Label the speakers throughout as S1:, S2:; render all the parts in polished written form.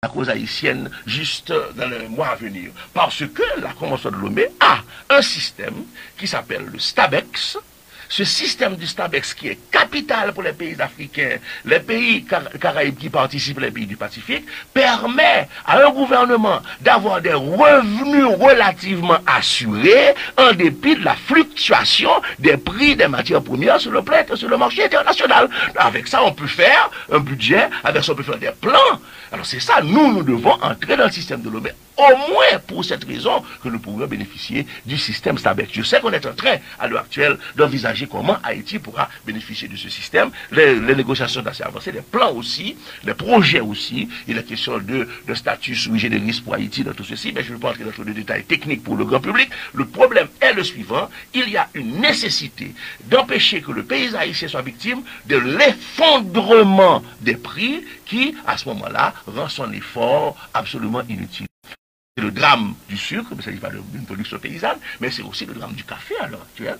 S1: la cause haïtienne juste dans les mois à venir. Parce que la Convention de Lomé a un système qui s'appelle le STABEX. Ce système du STABEX qui est capital pour les pays africains, les pays caraïbes qui participent, les pays du Pacifique, permet à un gouvernement d'avoir des revenus relativement assurés en dépit de la fluctuation des prix des matières premières sur le marché international. Avec ça, on peut faire un budget, avec ça, on peut faire des plans. Alors c'est ça, nous devons entrer dans le système de Lomé, au moins pour cette raison que nous pourrons bénéficier du système STABEX. Je sais qu'on est en train, à l'heure actuelle, d'envisager comment Haïti pourra bénéficier de ce système. Les négociations sont assez avancées, les plans aussi, les projets aussi, et la question de statut sui generis pour Haïti dans tout ceci, mais je ne vais pas entrer dans tous les détails techniques pour le grand public. Le problème est le suivant, il y a une nécessité d'empêcher que le pays haïtien soit victime de l'effondrement des prix qui, à ce moment-là, rend son effort absolument inutile. C'est le drame du sucre, mais ça ne s'agit pas d'une production paysanne, mais c'est aussi le drame du café à l'heure actuelle.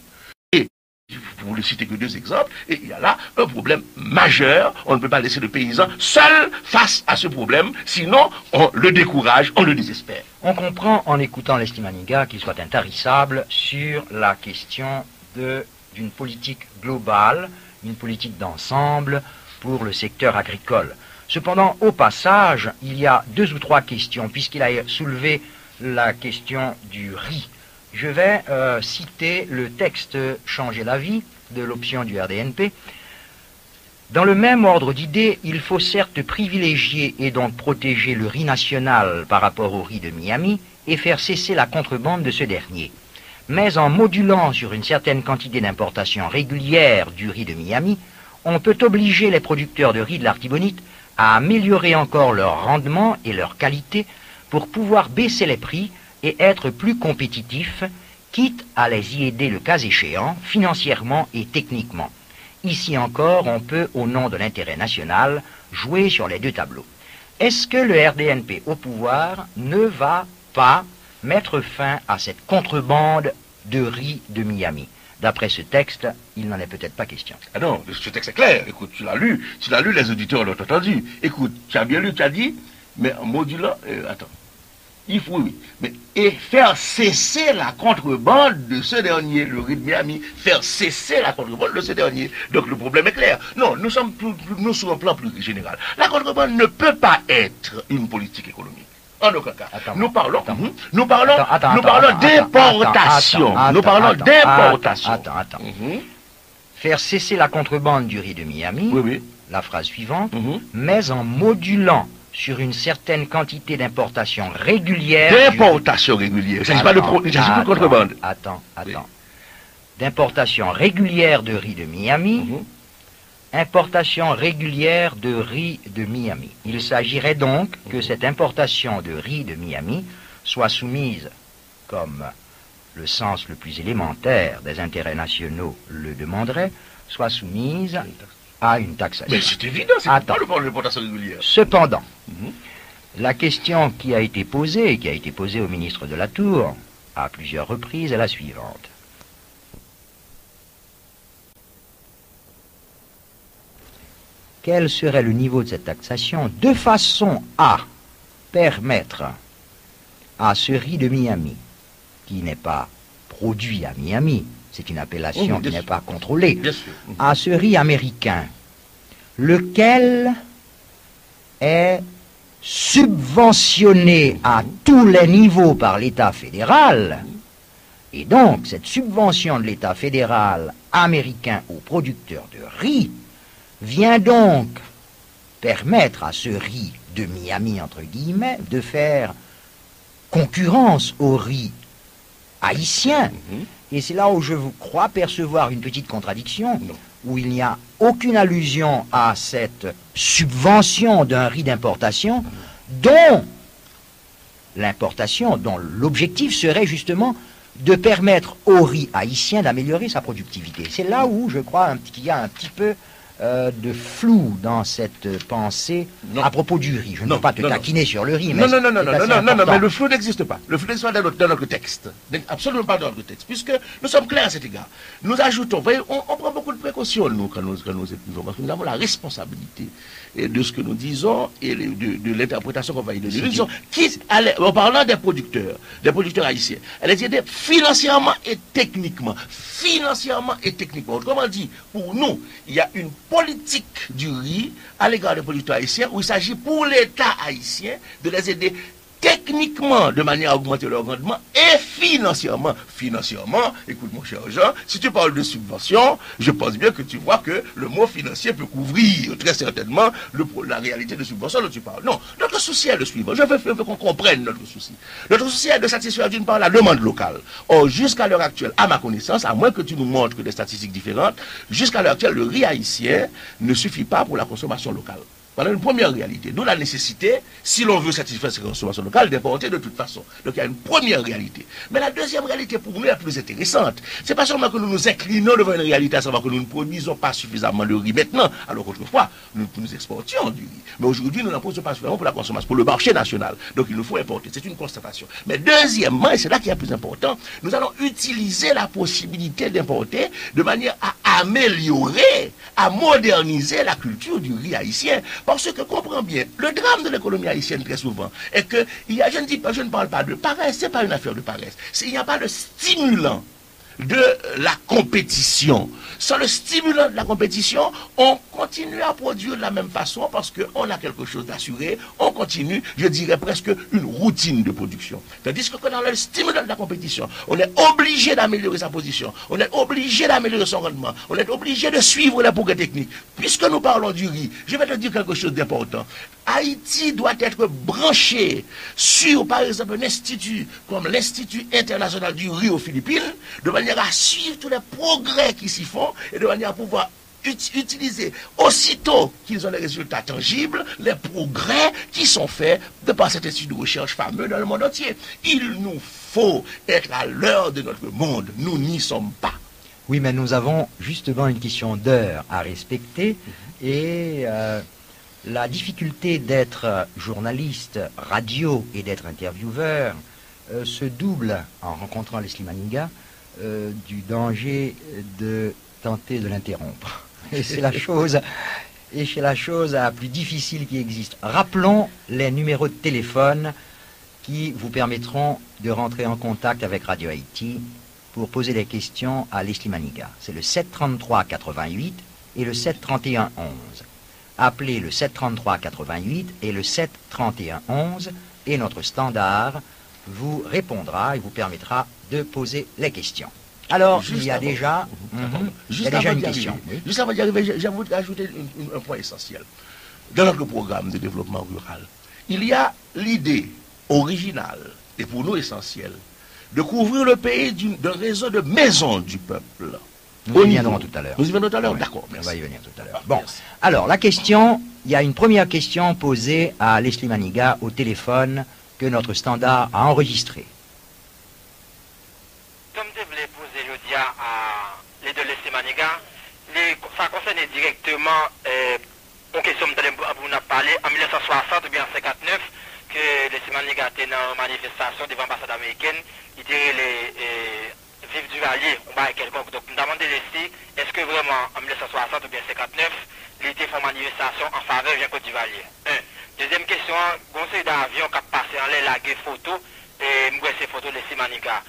S1: Et, pour ne citer que deux exemples, et il y a là un problème majeur. On ne peut pas laisser le paysan seul face à ce problème, sinon on le décourage, on le désespère.
S2: On comprend en écoutant l'Esti Maniga qu'il soit intarissable sur la question d'une politique globale, une politique d'ensemble pour le secteur agricole. Cependant, au passage, il y a 2 ou 3 questions, puisqu'il a soulevé la question du riz. Je vais citer le texte « Changer la vie » de l'option du RDNP. Dans le même ordre d'idées, il faut certes privilégier et donc protéger le riz national par rapport au riz de Miami et faire cesser la contrebande de ce dernier. Mais en modulant sur une certaine quantité d'importation régulière du riz de Miami, on peut obliger les producteurs de riz de l'Artibonite à améliorer encore leur rendement et leur qualité pour pouvoir baisser les prix et être plus compétitifs, quitte à les y aider le cas échéant, financièrement et techniquement. Ici encore, on peut, au nom de l'intérêt national, jouer sur les 2 tableaux. Est-ce que le RDNP au pouvoir ne va pas mettre fin à cette contrebande de riz de Miami? D'après ce texte, il n'en est peut-être pas question.
S1: Ah non, ce texte est clair. Écoute, tu l'as lu, les auditeurs l'ont entendu. Écoute, tu as bien lu, tu as dit, mais en modulant, attends, il faut, oui, mais, et faire cesser la contrebande de ce dernier, le riz de Miami, faire cesser la contrebande de ce dernier. Donc le problème est clair. Non, nous sommes sur un plan plus général. La contrebande ne peut pas être une politique économique. En aucun cas. Nous parlons d'importation. Nous parlons d'importation.
S2: Attends. Faire cesser la contrebande du riz de Miami,
S1: oui.
S2: La phrase suivante, mais en modulant sur une certaine quantité d'importation régulière.
S1: D'importation régulière. Il ne s'agit pas de contrebande.
S2: Attends. D'importation régulière de riz de Miami. Importation régulière de riz de Miami. Il s'agirait donc que cette importation de riz de Miami soit soumise, comme le sens le plus élémentaire des intérêts nationaux le demanderait, soit soumise à une taxation.
S1: Mais c'est évident, c'est pas le problème de l'importation régulière.
S2: Cependant, la question qui a été posée au ministre de la Tour à plusieurs reprises est la suivante. Quel serait le niveau de cette taxation de façon à permettre à ce riz de Miami, qui n'est pas produit à Miami, c'est une appellation qui n'est pas contrôlée, à ce riz américain, lequel est subventionné à tous les niveaux par l'État fédéral, et donc cette subvention de l'État fédéral américain aux producteurs de riz vient donc permettre à ce riz de Miami, entre guillemets, de faire concurrence au riz haïtien. Et c'est là où je crois percevoir une petite contradiction, où il n'y a aucune allusion à cette subvention d'un riz d'importation, dont l'objectif serait justement de permettre au riz haïtien d'améliorer sa productivité. C'est là où je crois qu'il y a un petit peu de flou dans cette pensée à propos du riz. Je ne veux pas te taquiner sur le riz, mais
S1: non, mais le flou n'existe pas. Le flou n'existe pas dans notre texte. Absolument pas dans notre texte, puisque nous sommes clairs à cet égard. Nous ajoutons, voyez, on prend beaucoup de précautions, nous, quand nous écrivons, parce que nous avons la responsabilité de ce que nous disons et de l'interprétation qu'on va y donner. Nous disons, en parlant des producteurs haïtiens, elle est aidée financièrement et techniquement. Autrement dit, pour nous, il y a une politique du riz à l'égard des producteurs haïtiens où il s'agit pour l'État haïtien de les aider techniquement de manière à augmenter leur rendement et financièrement. Financièrement, écoute mon cher Jean, si tu parles de subvention, je pense bien que tu vois que le mot financier peut couvrir très certainement la réalité de subvention dont tu parles. Non, notre souci est le suivant. Je veux qu'on comprenne notre souci. Notre souci est de satisfaire d'une part la demande locale. Or, jusqu'à l'heure actuelle, à ma connaissance, à moins que tu nous montres des statistiques différentes, jusqu'à l'heure actuelle, le riz haïtien ne suffit pas pour la consommation locale. Voilà une première réalité. D'où la nécessité, si l'on veut satisfaire ces consommations locales, d'importer de toute façon. Donc il y a une première réalité. Mais la deuxième réalité pour nous est plus intéressante. C'est pas seulement que nous nous inclinons devant une réalité, à savoir que nous ne produisons pas suffisamment de riz maintenant, alors qu'autrefois, nous exportions du riz. Mais aujourd'hui, nous n'en produisons pas suffisamment pour la consommation, pour le marché national. Donc il nous faut importer. C'est une constatation. Mais deuxièmement, et c'est là qui est le plus important, nous allons utiliser la possibilité d'importer de manière à améliorer, à moderniser la culture du riz haïtien. Parce que, comprends bien, le drame de l'économie haïtienne très souvent est que, je ne parle pas de paresse, c'est pas une affaire de paresse. Il n'y a pas de stimulant de la compétition. Sans le stimulant de la compétition, on continue à produire de la même façon parce qu'on a quelque chose d'assuré, on continue, je dirais presque une routine de production. Tandis que dans le stimulant de la compétition, on est obligé d'améliorer sa position, on est obligé d'améliorer son rendement, on est obligé de suivre les progrès techniques. Puisque nous parlons du riz, je vais te dire quelque chose d'important. Haïti doit être branché sur, par exemple, un institut comme l'Institut international du riz aux Philippines, de manière à suivre tous les progrès qui s'y font et de manière à pouvoir utiliser aussitôt qu'ils ont des résultats tangibles, les progrès qui sont faits de par cet institut de recherche fameux dans le monde entier. Il nous faut être à l'heure de notre monde. Nous n'y sommes pas.
S2: Oui, mais nous avons justement une question d'heure à respecter et la difficulté d'être journaliste radio et d'être intervieweur se double en rencontrant Leslie Maniga du danger de tenter de l'interrompre. Et c'est la chose la plus difficile qui existe. Rappelons les numéros de téléphone qui vous permettront de rentrer en contact avec Radio Haïti pour poser des questions à Leslie Maniga. C'est le 733 88 et le 731 11. Appelez le 733 88 et le 731 11 et notre standard vous répondra et vous permettra de poser les questions. Alors, il y a déjà une question.
S1: Oui. Juste avant d'y arriver, j'aimerais ajouter un point essentiel. Dans notre programme de développement rural, il y a l'idée originale, et pour nous essentielle, de couvrir le pays d'un réseau de maisons du peuple.
S2: Nous y viendrons tout à l'heure.
S1: Nous y viendrons tout à l'heure,
S2: oui,
S1: d'accord.
S2: On va y venir tout à l'heure. Bon, alors la question, il y a une première question posée à Leslie Maniga au téléphone que notre standard a enregistré.
S3: Comme je voulais poser le dia à les deux Leslie Maniga, ça concerne directement une question dont on a parlé en 1960 ou bien en 59 que Leslie Maniga était dans une manifestation devant l'ambassade américaine, il dirait les Vive du Valier, on va quelconque. Donc nous demandons Leslie, est-ce que vraiment en 1960 ou bien 59, il était fait une manifestation en faveur de Jean-Claude Duvalier? Deuxième question, conseil d'avion qui a passé en l'air la photo et moi ces photos de Leslie Maniga.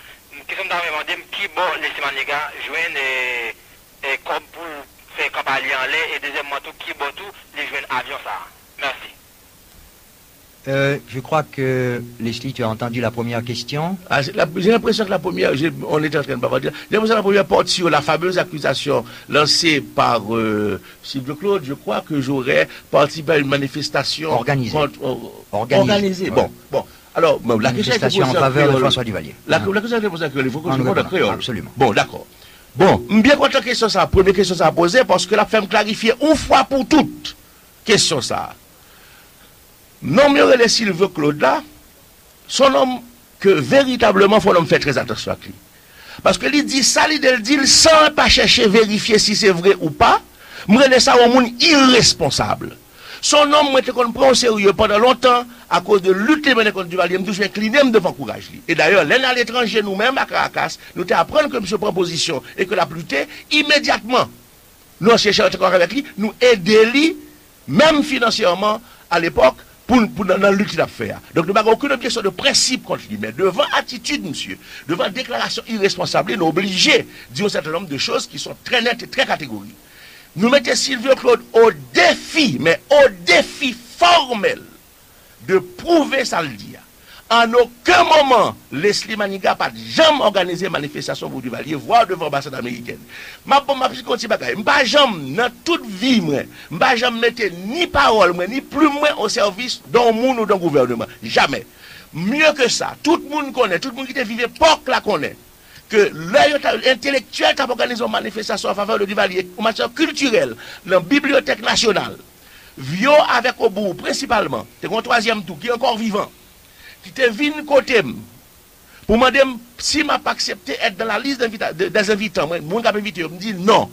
S3: Question d'avion demandé qui bon Leslie Maniga joindre comme pour faire campagne en l'air et deuxièmement tout qui bon tout les joindre avion ça. Merci.
S2: Je crois que, Leslie, tu as entendu la première question.
S1: J'ai l'impression que la première, on était en train de bavarder, j'ai l'impression que la première porte sur la fameuse accusation lancée par Sylvie Claude. Je crois que j'aurais participé à une manifestation organisée.
S2: Ouais.
S1: Bon. Alors, la
S2: manifestation en faveur de François Duvalier.
S1: La question est posée en créole, il faut que je réponde en créole.
S2: Absolument.
S1: Bon, d'accord. Bon, bien contre la question ça, première question ça a posé, parce que la femme clarifiait une fois pour toutes. Question ça. Non, mais les Sylvie Claude là, son homme que véritablement faut l'homme faire très attention à lui. Parce que il dit ça, il dit sans pas chercher vérifier si c'est vrai ou pas, M'rene ça un monde irresponsable. Son nom m'a été qu'on prend au sérieux pendant longtemps à cause de lutter contre Duvalier, toujours incliné devant courage. Et d'ailleurs, l'un à l'étranger, nous-mêmes à Caracas, nous t'apprenons que M. Proposition et que la pluté, immédiatement, nous cherchons encore avec lui, nous aider même financièrement à l'époque, pour dans la lutte qu'il a fait. Donc nous n'avons aucune objection de principe contre lui. Mais devant attitude, monsieur, devant déclaration irresponsable, nous obligés de dire un certain nombre de choses qui sont très nettes et très catégoriques. Nous mettons Sylvio Claude au défi, mais au défi formel, de prouver ça le dire. En aucun moment, Leslie Maniga n'a pas jamais organisé manifestation pour Duvalier, voire devant l'ambassade américaine. Je ne pas jamais, dans toute vie, je ne pas jamais mettre ni parole, ni plus au service d'un monde ou d'un gouvernement. Jamais. Mieux que ça, tout le monde connaît, tout le monde qui vit l'époque la connaît, que l'intellectuel qui a organisé une manifestation en faveur de Duvalier, en matière culturelle, dans la Bibliothèque nationale, Vio avec au bout, principalement, c'est un troisième tour qui est encore vivant, qui te vient côté pour me demander si je n'ai pas accepté d'être dans la liste des invitants. Moi, je me dit non.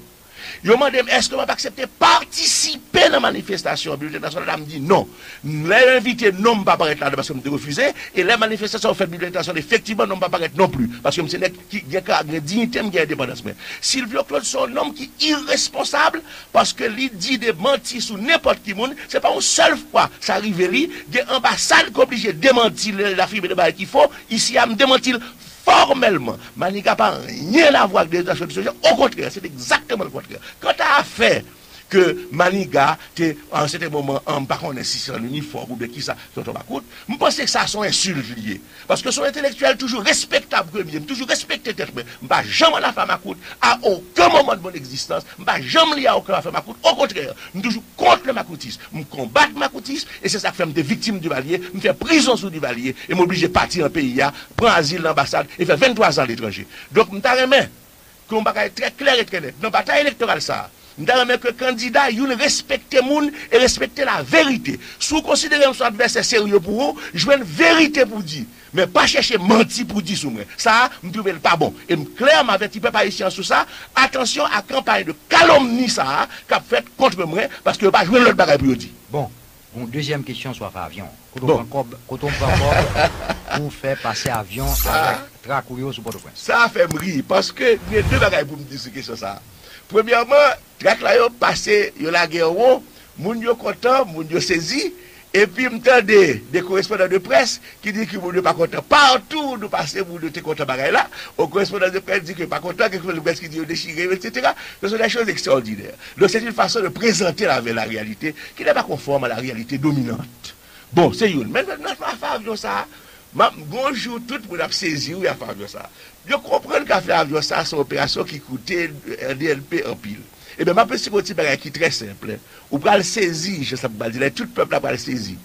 S1: Je me demande est-ce que je n'ai pas accepté de participer à la manifestation. La Bibliothèque nationale me dit non. Les invités non pas paraître là parce que je refusé. Et les manifestations faites Bibliothèque nationale, effectivement, non pas paraître non plus. Parce que je suis qui a dignité, qui a indépendance. Sylvio Claude, c'est un homme qui est irresponsable parce que lui dit de mentir sur n'importe qui monde. Ce n'est pas une seule fois ça arrive. Il y a une ambassade qui est obligée de démentir la firme de bail qu'il faut. Ici, à me démentir formellement. Maniga n'a pas rien à voir avec les actions de ce genre. Au contraire, c'est exactement le contraire. Quand tu as fait que Maniga, en un certain moment, par contre, si en uniforme ou bien qui ça, je pense que ça sont insultes liées. Parce que son intellectuel toujours respectable que bien, toujours respecté tête, je ne jamais la femme à coûte, à aucun moment de mon existence, je ne jamais lié à aucun femme à coûte. Au contraire, je suis toujours contre le macoutisme. Je combatte le macoutisme et c'est ça qui fait des victimes du Valier, me fait prison sous du Valier et m'oblige de partir en pays, prendre asile dans l'ambassade et faire 23 ans à l'étranger. Donc, je me qu'on va être très clair et très net. Dans la bataille électorale, ça. Nous avons que le candidat, il respecte le monde et respecte la vérité. Si vous considérez son adversaire sérieux pour vous, je veux une vérité pour dire. Mais pas chercher mentir pour dire sur moi. Ça, je trouve pas bon. Et clairement, avec un peu pas ici sur ça, attention à la campagne de calomnie ça, qu'a fait contre moi, parce que je ne vais pas jouer l'autre bagaille pour dire.
S2: Bon, deuxième question sur avion.
S1: Bon.
S2: Quand on va pour faire passer avion avec Tracourio sur Port-au-Prince.
S1: Ça fait me rire, parce que il y a deux bagailles pour me dire ce question ça. Premièrement, Trac là yo passé, yo la guerre, moun yo content, moun yo saisi, et puis m'entend des correspondants de presse qui disent que moun yo pas content. Partout nous passons, moun yo te content bagaille là, au correspondant de presse dit que pas content, quelque chose de presse qui dit déchiré, etc. Ce sont des choses extraordinaires. Donc c'est une façon de présenter la réalité qui n'est pas conforme à la réalité dominante. Bon, c'est une. Mais maintenant, avion ça, bonjour, tout le monde a saisi où il a fait avion ça. Je comprends qu'à faire avion ça, c'est une opération qui coûtait un DLP en pile. Et bien, ma petite petit bagage qui est très simple. Ou pour le saisir, je sais pas dire, tout le peuple a le saisir.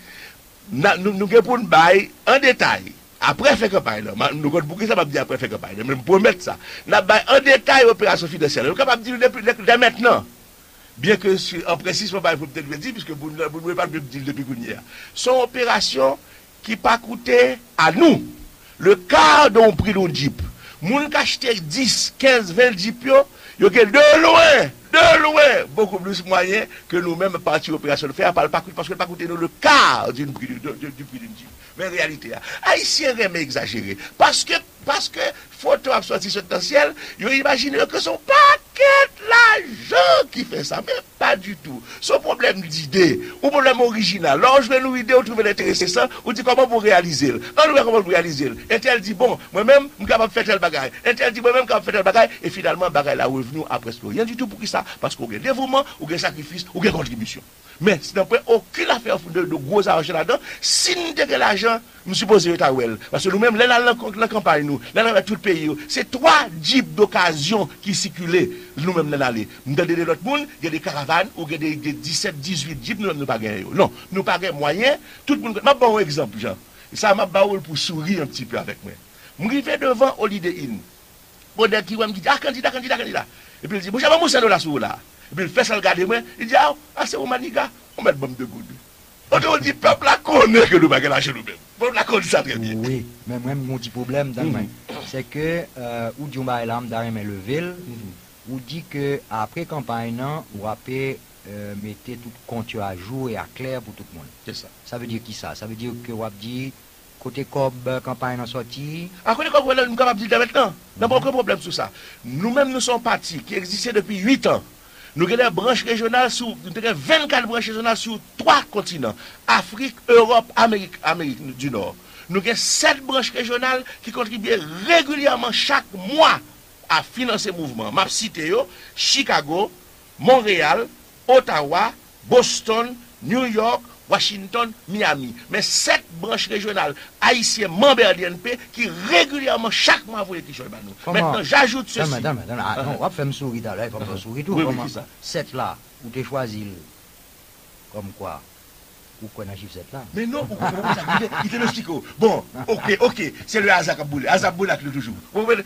S1: Nous avons pour nous bailler en détail. Après faire campagne, nous avons beaucoup ça, dire après faire campagne. Mais pour mettre ça, nous avons en détail l'opération financière. Nous sommes capables de dire dès maintenant. Bien que, en précis, on va peut-être le dire, puisque vous ne pouvez pas le dire depuis hier. Son opération qui pas coûté à nous le quart d'un prix d'un Jeep. Moun qui achète 10, 15, 20 Jeep, yo de loin, beaucoup plus moyen que nous-mêmes partis opération de faire, parce que pas coûter nous le quart du prix d'une Jeep. Mais en réalité, Haïtien aime exagérer. Parce que photo a sorti sur le ciel, ils imaginent que son paquet l'argent qui fait ça, mais pas du tout. Son problème d'idée, ou problème original. Lorsque je vais nous idée, ou trouver l'intéressant, ou dit comment vous réaliser. On nous comment vous réaliser. Et elle dit, bon, moi-même, je suis capable de faire tel bagaille. Et elle dit, moi-même, je suis capable de faire tel bagaille. Et finalement, bagaille là revenu à presque rien du tout pour qui ça. Parce qu'on a dévouement, ou un sacrifice, ou une contribution. Mais si nous n'avons aucune affaire de gros argent là-dedans, si nous avons l'argent, nous supposons être à well. Parce que nous-mêmes, là, la campagne, nous, là, dans tout le pays, c'est 3 jeeps d'occasion qui circulaient, nous-mêmes, là, aller. Nous avons d'autres monde, il y a des caravanes, ou il y a des 17, 18 jeeps, nous n'avons pas gagné. Non, nous pas gagné moyen, tout le monde. Je vais vous un exemple, Jean. Ça m'a baoul pour sourire un petit peu avec moi. Je suis devant Holiday Inn. Pour des qui me dit, candidat. Et puis il dit, bon, j'avais mon là sur là. Et puis il fait ça, regarder moi, il dit, c'est au Maniga, on met le bombe de goud. On dit, peuple la connaît que nous ne pouvons pas chez nous-mêmes. Peuple la connaît ça très bien.
S2: Oui, mais moi, mon petit problème, c'est que, où Djumba et l'âme d'Arem et le ville, Ou dit que après campagne, non, ou après mettez tout compte à jour et à clair pour tout le monde.
S1: C'est ça.
S2: Ça veut dire qui ça? Ça veut dire que vous dit côté cob campagne en sortie.
S1: À côté cob, nous sommes capables de dire maintenant. N'a pas aucun problème sur ça. Nous-mêmes, nous sommes partis qui existaient depuis 8 ans. Nous avons des branches régionales sur, nous avons 24 branches régionales sur 3 continents. Afrique, Europe, Amérique du Nord. Nous avons 7 branches régionales qui contribuent régulièrement chaque mois à financer le mouvement. M'a cité Chicago, Montréal, Ottawa, Boston, New York, Washington, Miami. Mais 7 branches régionales haïtiennes membres de l'INP qui régulièrement chaque mois vous les t-shirts. Maintenant, j'ajoute ceci.
S2: Madame, non, on va faire me sourire là, il faut me sourire tout.
S1: Oui,
S2: Comment
S1: ça.
S2: 7 là, où tu choisi comme quoi? Ou quoi dans chiffre 7 là?
S1: Mais non, il te l'explique. Bon, ok, c'est le hasard qui a boulé. Hasard boulé avec toujours. Mais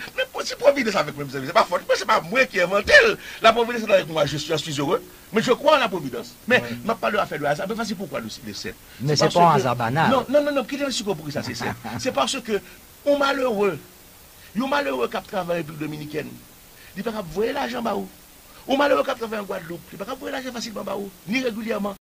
S1: si Providence avec moi, c'est pas fort. Mais c'est pas moi qui ai inventé. La Providence est avec moi, je suis heureux. Mais je crois en la Providence. Mais je ne parle pas de hasard. Mais c'est pourquoi le 7.
S2: Mais c'est pas un hasard banal.
S1: Non, quittez le sucre pour ça, c'est 7. C'est parce que, on malheureux qui a travaillé en République Dominicaine, il ne peut pas voir l'argent. Ou malheureux qui a travaillé en Guadeloupe, il ne peut pas voir l'argent facilement, ni régulièrement.